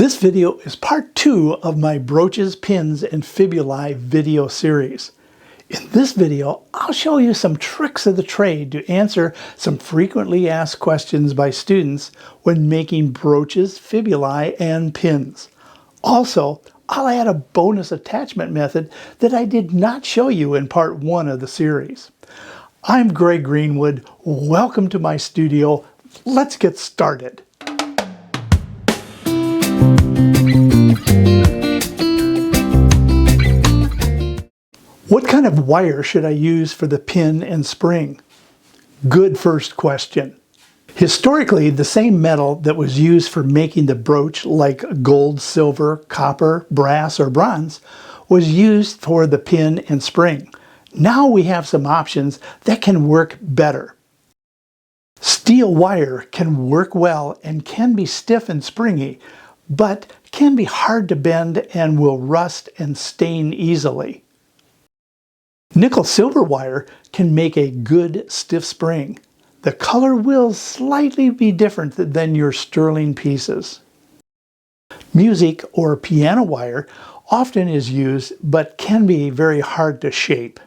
This video is part 2 of my brooches, pins, and fibulae video series. In this video, I'll show you some tricks of the trade to answer some frequently asked questions by students when making brooches, fibulae, and pins. Also, I'll add a bonus attachment method that I did not show you in part 1 of the series. I'm Greg Greenwood. Welcome to my studio. Let's get started. What kind of wire should I use for the pin and spring? Good first question. Historically, the same metal that was used for making the brooch, like gold, silver, copper, brass, or bronze, was used for the pin and spring. Now we have some options that can work better. Steel wire can work well and can be stiff and springy, but can be hard to bend and will rust and stain easily. Nickel-silver wire can make a good stiff spring. The color will slightly be different than your sterling pieces. Music or piano wire often is used but can be very hard to shape.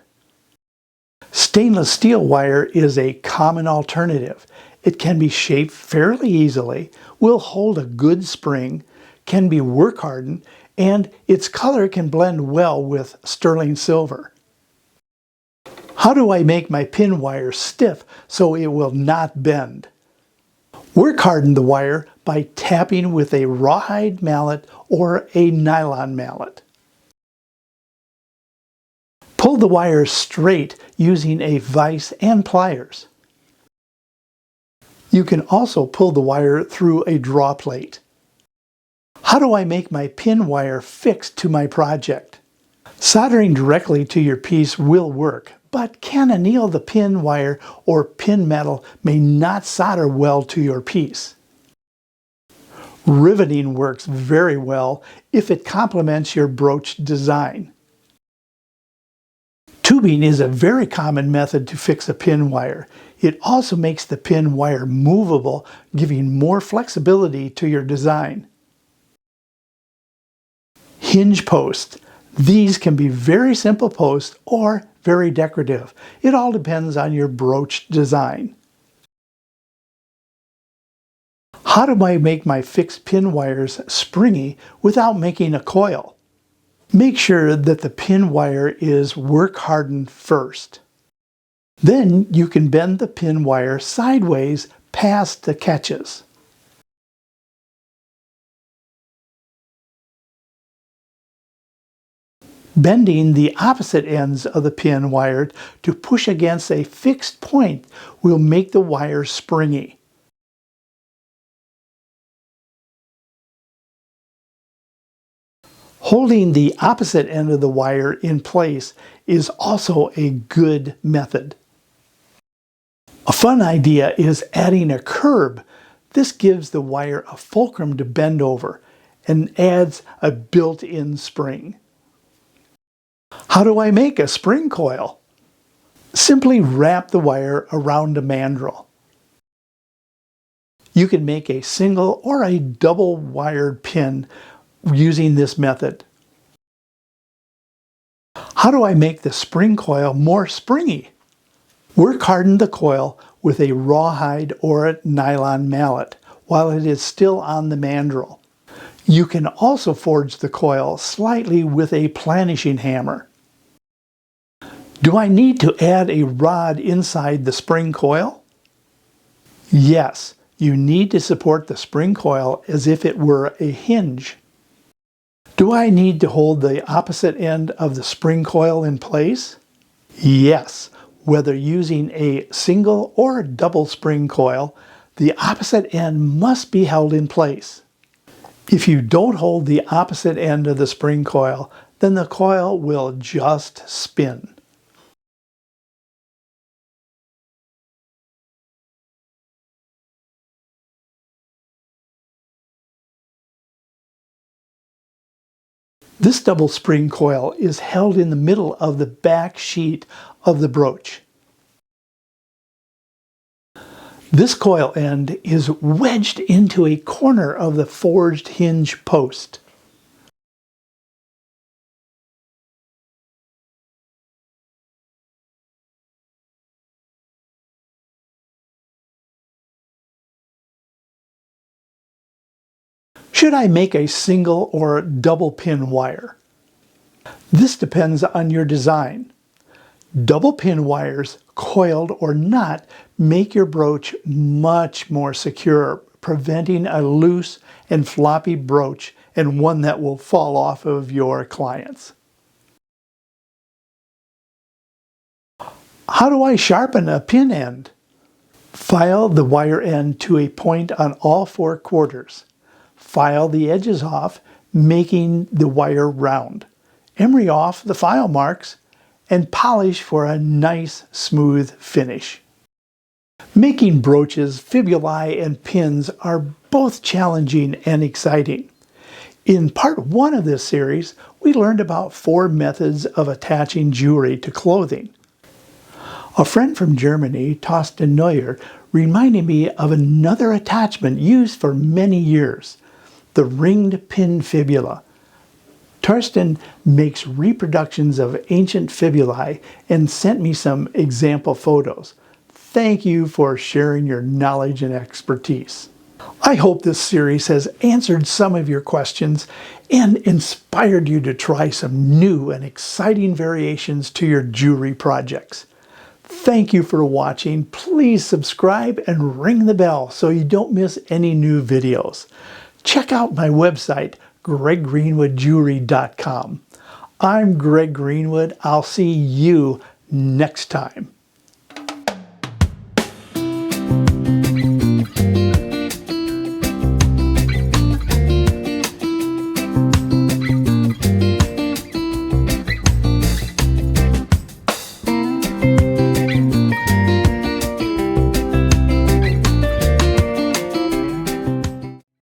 Stainless steel wire is a common alternative. It can be shaped fairly easily, will hold a good spring, can be work hardened, and its color can blend well with sterling silver. How do I make my pin wire stiff so it will not bend? Work harden the wire by tapping with a rawhide mallet or a nylon mallet. Pull the wire straight using a vise and pliers. You can also pull the wire through a draw plate. How do I make my pin wire fixed to my project? Soldering directly to your piece will work, but can anneal the pin wire or pin metal may not solder well to your piece. Riveting works very well if it complements your brooch design. Tubing is a very common method to fix a pin wire. It also makes the pin wire movable, giving more flexibility to your design. Hinge posts. These can be very simple posts or very decorative. It all depends on your brooch design. How do I make my fixed pin wires springy without making a coil? Make sure that the pin wire is work hardened first. Then you can bend the pin wire sideways past the catches. Bending the opposite ends of the pin wire to push against a fixed point will make the wire springy. Holding the opposite end of the wire in place is also a good method. A fun idea is adding a curb. This gives the wire a fulcrum to bend over and adds a built-in spring. How do I make a spring coil? Simply wrap the wire around a mandrel. You can make a single or a double wired pin using this method. How do I make the spring coil more springy? Work harden the coil with a rawhide or a nylon mallet while it is still on the mandrel. You can also forge the coil slightly with a planishing hammer. Do I need to add a rod inside the spring coil? Yes, you need to support the spring coil as if it were a hinge. Do I need to hold the opposite end of the spring coil in place? Yes, whether using a single or a double spring coil, the opposite end must be held in place. If you don't hold the opposite end of the spring coil, then the coil will just spin. This double spring coil is held in the middle of the back sheet of the brooch. This coil end is wedged into a corner of the forged hinge post. Should I make a single or double pin wire? This depends on your design. Double pin wires, coiled or not, make your brooch much more secure, preventing a loose and floppy brooch and one that will fall off of your clients. How do I sharpen a pin end? File the wire end to a point on all 4 quarters. File the edges off, making the wire round. Emery off the file marks and polish for a nice smooth finish. Making brooches, fibulae, and pins are both challenging and exciting. In part 1 of this series, we learned about 4 methods of attaching jewelry to clothing. A friend from Germany, Torsten Neuer, reminded me of another attachment used for many years, the ringed pin fibula. Torsten makes reproductions of ancient fibulae and sent me some example photos. Thank you for sharing your knowledge and expertise. I hope this series has answered some of your questions and inspired you to try some new and exciting variations to your jewelry projects. Thank you for watching. Please subscribe and ring the bell so you don't miss any new videos. Check out my website, greggreenwoodjewelry.com. I'm Greg Greenwood. I'll see you next time.